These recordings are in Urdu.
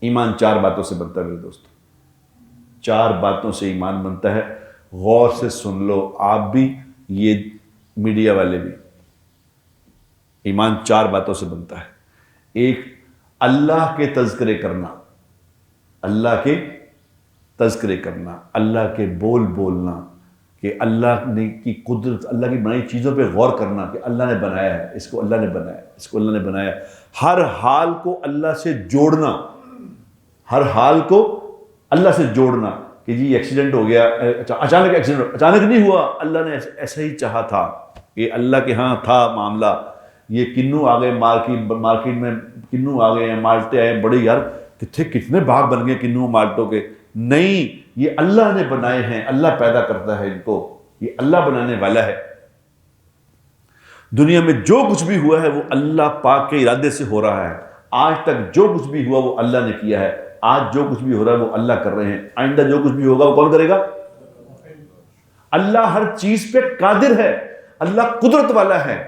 ایمان چار باتوں سے بنتا ہے میرے دوستو، چار باتوں سے ایمان بنتا ہے. غور سے سن لو، آپ بھی، یہ میڈیا والے بھی. ایمان چار باتوں سے بنتا ہے. ایک، اللہ کے تذکرے کرنا، اللہ کے تذکرے کرنا، اللہ کے بول بولنا، کہ اللہ نے کی قدرت، اللہ کی بنائی چیزوں پہ غور کرنا کہ اللہ نے بنایا ہے، اس کو اللہ نے بنایا ہے، اس کو اللہ نے بنایا ہے. ہر حال کو اللہ سے جوڑنا، ہر حال کو اللہ سے جوڑنا کہ جی ایکسیڈنٹ ہو گیا، اچانک ایکسیڈنٹ، اچانک نہیں ہوا، اللہ نے ایسا ہی چاہا تھا، یہ اللہ کے ہاں تھا معاملہ. یہ کنو آ گئے مارکیٹ میں، کنو آ گئے ہیں، مالٹے آئے، بڑے یار کتنے باغ بن گئے کنو مالٹوں کے. نہیں، یہ اللہ نے بنائے ہیں، اللہ پیدا کرتا ہے ان کو، یہ اللہ بنانے والا ہے. دنیا میں جو کچھ بھی ہوا ہے وہ اللہ پاک کے ارادے سے ہو رہا ہے. آج تک جو کچھ بھی ہوا وہ اللہ نے کیا ہے، آج جو کچھ بھی ہو رہا ہے وہ اللہ کر رہے ہیں، آئندہ جو کچھ بھی ہوگا وہ کون کرے گا؟ اللہ ہر چیز پہ قادر ہے، اللہ قدرت والا ہے.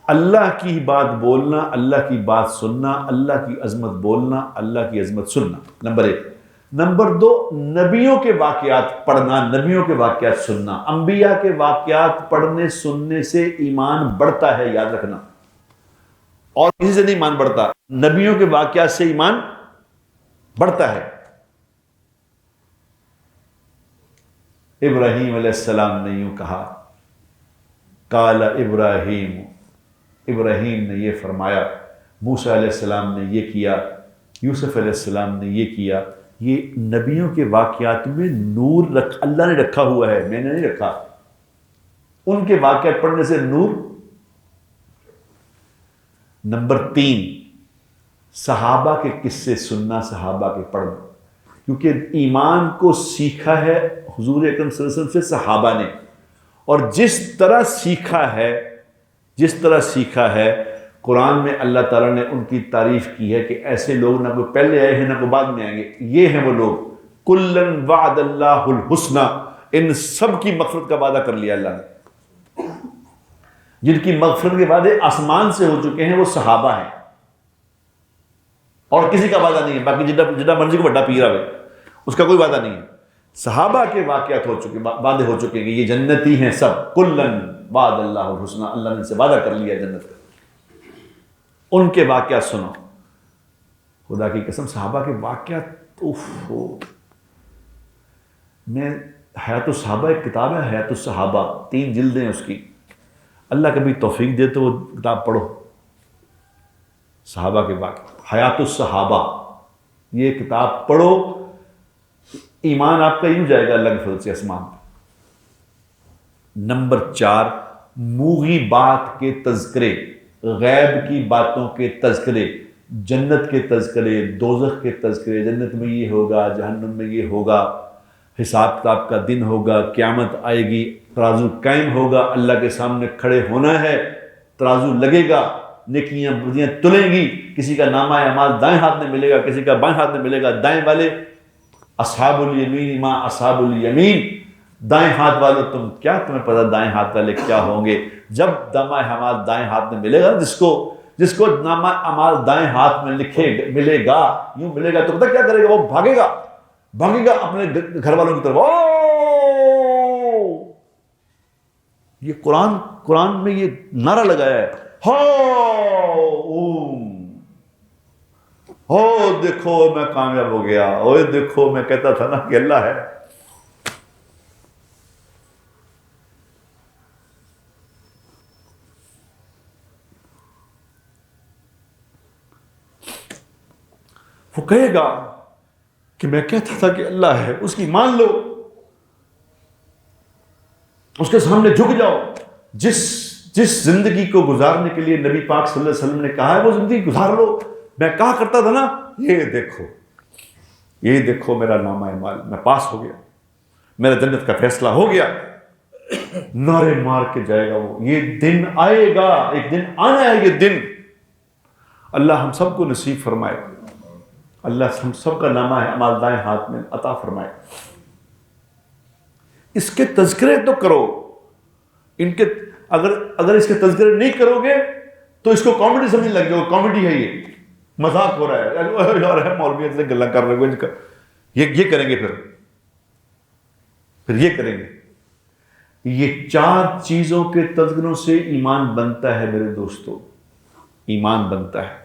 اللہ کی بات بولنا، اللہ کی بات سننا، اللہ کی عظمت بولنا، اللہ کی عظمت سننا، نمبر ایک. نمبر دو، نبیوں کے واقعات پڑھنا، نبیوں کے واقعات سننا. انبیاء کے واقعات پڑھنے سننے سے ایمان بڑھتا ہے، یاد رکھنا، اور کسی سے نہیں ایمان بڑھتا، نبیوں کے واقعات سے ایمان بڑھتا ہے. ابراہیم علیہ السلام نے یوں کہا، قال ابراہیم، ابراہیم نے یہ فرمایا، موسیٰ علیہ السلام نے یہ کیا، یوسف علیہ السلام نے یہ کیا. یہ نبیوں کے واقعات میں نور اللہ نے رکھا ہوا ہے، میں نے نہیں رکھا. ان کے واقعات پڑھنے سے نور. نمبر تین، صحابہ کے قصے سننا، صحابہ کے پڑھنا، کیونکہ ایمان کو سیکھا ہے حضور اکرم صلی اللہ علیہ وسلم سے صحابہ نے، اور جس طرح سیکھا ہے قرآن میں اللہ تعالیٰ نے ان کی تعریف کی ہے کہ ایسے لوگ نہ کوئی پہلے آئے ہیں نہ کوئی بعد میں آئیں گے. یہ ہیں وہ لوگ، کلن وعد اللہ الحسنى، ان سب کی مغفرت کا وعدہ کر لیا اللہ نے. جن کی مغفرت کے وعدے آسمان سے ہو چکے ہیں وہ صحابہ ہیں، اور کسی کا وعدہ نہیں ہے. باقی جتنا مرضی کو بڑا پیر آئے اس کا کوئی وعدہ نہیں ہے. صحابہ کے واقعات ہو چکے، وعدے ہو چکے کہ یہ جنتی ہیں سب. کلن وعد اللہ الحسنى، اللہ نے ان سے وعدہ کر لیا جنت کا. ان کے واقعات سنو. خدا کی قسم صحابہ کے واقعات، میں حیات الصحابہ ایک کتاب ہے، حیات الصحابہ، 3 جلدیں اس کی. اللہ کبھی توفیق دے تو وہ کتاب پڑھو، صحابہ کے واقعات، حیات الصحابہ. یہ کتاب پڑھو، ایمان آپ کا یوں جائے گا اللہ کے فضل سے آسمان پہ. نمبر 4، موغیبات کے تذکرے، غیب کی باتوں کے تذکرے، جنت کے تذکرے، دوزخ کے تذکرے، جنت میں یہ ہوگا، جہنم میں یہ ہوگا، حساب کتاب کا دن ہوگا، قیامت آئے گی، ترازو قائم ہوگا، اللہ کے سامنے کھڑے ہونا ہے، ترازو لگے گا، نیکیاں بدیاں تلیں گی، کسی کا نامہ اعمال دائیں ہاتھ میں ملے گا، کسی کا بائیں ہاتھ میں ملے گا. دائیں والے اصحاب الیمین ما اصحاب الیمین، دائیں ہاتھ والے تم کیا، تمہیں پتہ دائیں ہاتھ والے کیا ہوں گے. جب نامہ اعمال دائیں ہاتھ میں ملے گا، جس کو نامہ اعمال دائیں ہاتھ میں ملے گا، یوں ملے گا، تو پتہ کیا کرے گا؟ وہ بھاگے گا اپنے گھر والوں کی طرف. یہ قرآن میں یہ نعرہ لگایا ہے، دیکھو میں کامیاب ہو گیا، دیکھو میں کہتا تھا نا کہ اللہ ہے. وہ کہے گا کہ میں کہتا تھا کہ اللہ ہے، اس کی مان لو، اس کے سامنے جھک جاؤ. جس زندگی کو گزارنے کے لیے نبی پاک صلی اللہ علیہ وسلم نے کہا ہے وہ زندگی گزار لو. میں کہا کرتا تھا نا، یہ دیکھو میرا نامہ اعمال، میں پاس ہو گیا، میرا جنت کا فیصلہ ہو گیا. نعرے مار کے جائے گا وہ. یہ دن آئے گا، ایک دن آنا ہے یہ دن. اللہ ہم سب کو نصیب فرمائے، اللہ ہم سب کا نامہ اعمال دائیں ہاتھ میں عطا فرمائے. اس کے تذکرے تو کرو. ان کے اگر اس کے تذکرے نہیں کرو گے تو اس کو کامیڈی سمجھنے لگ جاؤ، کامیڈی ہے یہ. مذاق ہو رہا ہے یار مولوی سے گلا کر رہے ہیں، یہ کریں گے، پھر یہ کریں گے. یہ 4 چیزوں کے تذکروں سے ایمان بنتا ہے میرے دوستو، ایمان بنتا ہے.